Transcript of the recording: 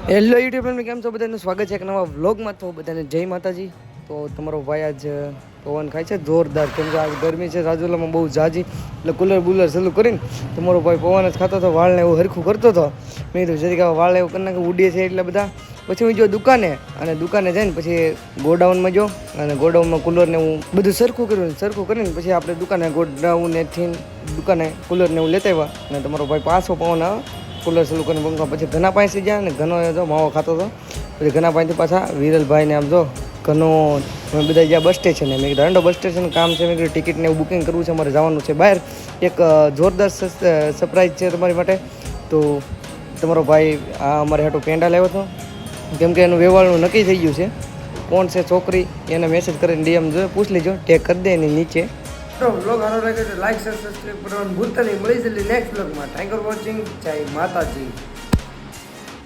Hello YouTube family, કેમ છો? બધાનું સ્વાગત છે એક નવા વ્લોગમાં. તો બધાને જય માતાજી. તો તમારો ભાઈ આજ પવન ખાય છે જોરદાર, કેમ કે આજ ગરમી છે રાજુલામાં બહુ જાજી, એટલે કુલર બુલર ચાલુ કરીને તમારો ભાઈ પવન જ ખાતો હતો, વાળને એવું હરખું કરતો હતો. મેં કીધું જરીક વાળ એવું કરી નાખે, ઉડીએ છે એટલે બધા. પછી હું જો દુકાને, અને દુકાને જઈને પછી ગોડાઉનમાં જો, અને ગોડાઉનમાં કુલરને હું બધું સરખું કરીને પછી આપણે દુકાને ગોડાઉનેથી દુકાને કુલરને હું લેતા આવ્યા. અને તમારો ભાઈ પાછો પવન આવે, કુલર ચાલુ કરીને પંખા, પછી ઘના પાસે ગયા ને ઘનો જો માવો ખાતો હતો. પછી ઘના પાસેથી પાછા વિરલભાઈને આમ જો ઘનો અમે બધા જ્યાં બસ સ્ટેશન, મેં કીધું હાંડો બસ સ્ટેશન કામ છે, મેં કીધું ટિકિટને એવું બુકિંગ કરવું છે, અમારે જવાનું છે બહાર. એક જોરદાર સરપ્રાઈઝ છે તમારી માટે. તો તમારો ભાઈ આ અમારે હાટું પેંડા લાવ્યો હતો, કેમ કે એનું વ્યવહારનું નક્કી થઈ ગયું છે. કોણ છે છોકરી એને મેસેજ કરીને ડીએમ જો પૂછ લેજો, ટેગ કરી દે એની નીચે. તો વ્લોગ સારો લાગે તો લાઈક શેર સબસ્ક્રાઈબ કરવાનું ભૂલતા નહીં. મળી જલ્દી નેક્સ્ટ વ્લોગમાં. Thank you for watching. જય માતાજી.